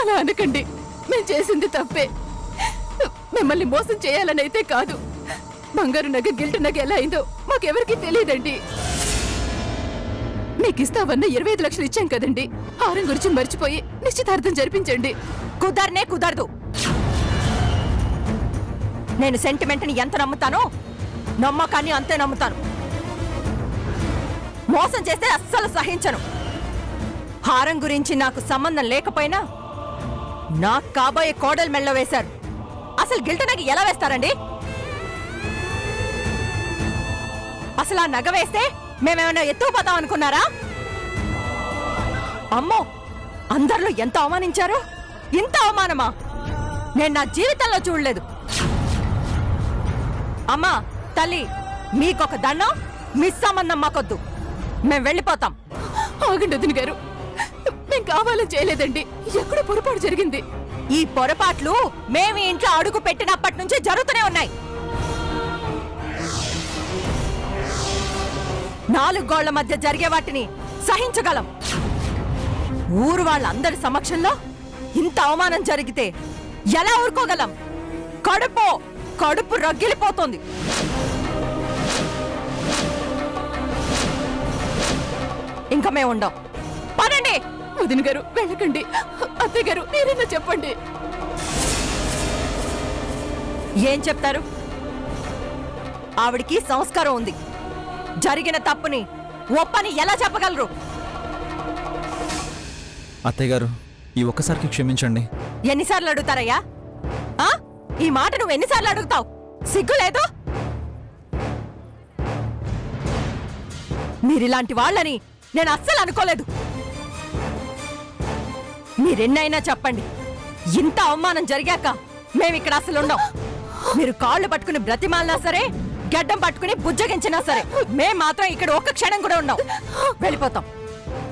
అలా అనకండి. మేము చేసింది తప్పే. మిమ్మల్ని మోసం చేయాలనైతే కాదు. బంగారు నగ గిల్ట్ నగ ఎలా అయిందో మాకెవరికి తెలియదండి. మీకు ఇస్తావన్న 25 లక్షలు ఇచ్చాం కదండి. హారం గురించి మర్చిపోయి నిశ్చితార్థం జరిపించండి. కుదరనే కుదరదు. నేను సెంటిమెంట్ని ఎంత నమ్ముతానో నమ్మకాన్ని అంతే నమ్ముతాను. మోసం చేస్తే అస్సలు సహించను. హారం గురించి నాకు సంబంధం లేకపోయినా నాకు కాబోయే కోడలు మెళ్ళ వేశారు. అసలు గిల్ట్ నగ ఎలా వేస్తారండి? అసలు ఆ నగ వేస్తే మేమేమైనా ఎత్తుకుపోతాం అనుకున్నారా? అమ్మో, అందరిలో ఎంత అవమానించారు. ఇంత అవమానమా నేను నా జీవితంలో చూడలేదు. అమ్మా తల్లి, మీకొక దండం. మిస్ సంబంధం మాకొద్దు. మేం వెళ్ళిపోతాం. ఆగండి వదిన గారు, మేము కావాలని చేయలేదండి. ఎక్కడ పొరపాటు జరిగింది. ఈ పొరపాట్లు మేము ఇంట్లో అడుగు పెట్టినప్పటి నుంచి జరుగుతూనే ఉన్నాయి. 4 గోళ్ల మధ్య జరిగే వాటిని సహించగలం. ఊరు వాళ్ళందరి సమక్షంలో ఇంత అవమానం జరిగితే ఎలా ఊరుకోగలం? కడుపు రగిలిపోతుంది. ఇంకా మేము ఉండం. పదండి. వదిన గారు వెళ్ళకండి. అత్తయ్య గారు మీరైనా చెప్పండి. ఏం చెప్తారు? ఆవిడికి సంస్కారం ఉంది. జరిగిన తప్పుని ఒప్పని ఎలా చెప్పగలరు? అత్తయ్య గారు, ఈ ఒక్కసారికి క్షమించండి. ఎన్నిసార్లు అడుగుతారయ్యా? ఈ మాట నువ్వు ఎన్నిసార్లు అడుగుతావు? సిగ్గు లేదు? మీరిలాంటి వాళ్ళని నేను అస్సలు అనుకోలేదు. మీరెన్నైనా చెప్పండి, ఇంత అవమానం జరిగాక మేమిక్కడ అసలు ఉండం. మీరు కాళ్ళు పట్టుకుని బ్రతిమాలినా సరే, గడ్డం పట్టుకుని బుజ్జగించినా సరే, మేం మాత్రం ఇక్కడ ఒక్క క్షణం కూడా ఉండం. వెళ్ళిపోతాం.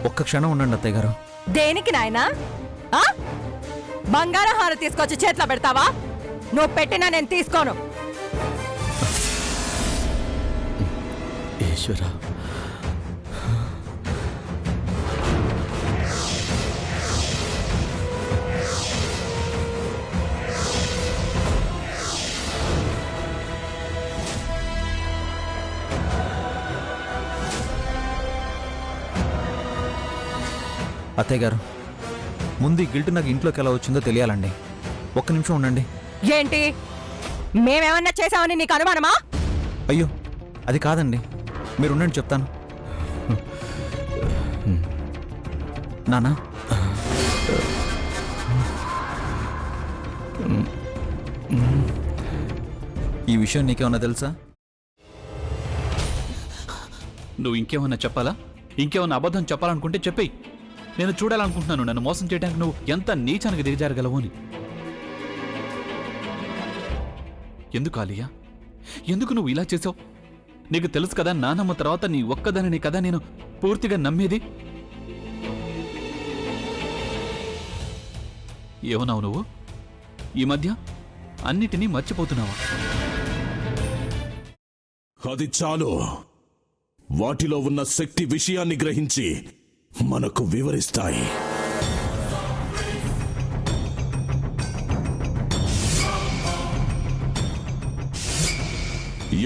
ఒక్క క్షణం ఉండండి అత్తయ్య గారు. దేనికి నాయనా? బంగారం హార తీసుకొచ్చి చేతిలో పెడతావా? నువ్వు పెట్టినా నేను తీసుకోను. ఈశ్వరా, అత్తయ్య గారు, ముందు ఈ గిల్ట్ నాకు ఇంట్లోకి ఎలా వచ్చిందో తెలియాలండి. ఒక్క నిమిషం ఉండండి. ఏంటి, మేమేమన్నా చేశామని నీకు అనుమానమా? అయ్యో, అది కాదండి. మీరు ఉండండి, చెప్తాను. నానా, ఈ విషయం నీకేమన్నా తెలుసా? నువ్వు ఇంకేమన్నా చెప్పాలా? ఇంకేమన్నా అబద్ధం చెప్పాలనుకుంటే చెప్పేయి. నేను చూడాలనుకుంటున్నాను నన్ను మోసం చేయడానికి నువ్వు ఎంత నీచానికి దిగజారగలవు అని. ఎందుకు ఆలియా, ఎందుకు నువ్వు ఇలా చేసావు? నీకు తెలుసు కదా, నానమ్మ తర్వాత నీ ఒక్కదానిని కదా నేను పూర్తిగా నమ్మేది. ఏమన్నావు నువ్వు? ఈ మధ్య అన్నిటినీ మర్చిపోతున్నావా? అది చాలు. వాటిలో ఉన్న శక్తి విషయాన్ని గ్రహించి మనకు వివరిస్తాయి.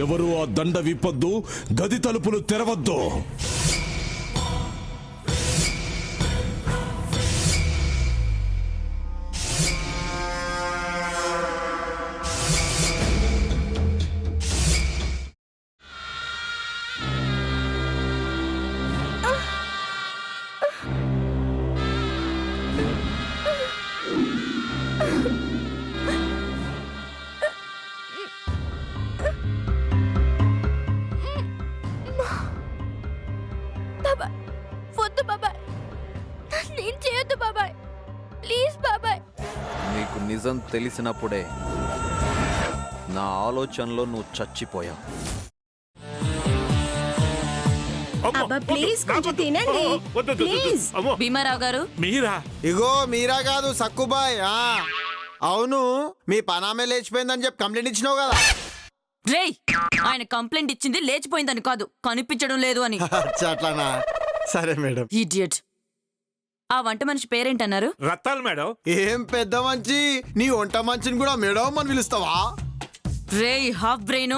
ఎవరు ఆ దండ విప్పొద్దు, గది తలుపులు తెరవద్దు. నీకు నిజం తెలిసినప్పుడే నా ఆలోచనలో నువ్వు చచ్చిపోయావు. భీమారావు గారు, మీరా? ఇగో మీరా కాదు, సక్కుబాయ్. అవును, మీ పనామే లేచిపోయిందని చెప్పి కంప్లైంట్ ఇచ్చినావు కదా. రేయ్, ఆయన కంప్లైంట్ ఇచ్చింది లేచిపోయిందని కాదు, కనిపించడం లేదు అని. అట్లానా? సరే మేడం. ఇడియట్. ఆ వంట మనిషి పేరేంటన్నారు? రత్తాలు మేడం. ఏం పెద్ద మంచి, నీ వంట మంచిని కూడా మేడం అని పిలుస్తావా? రేయ్ హాఫ్ బ్రెయిన్,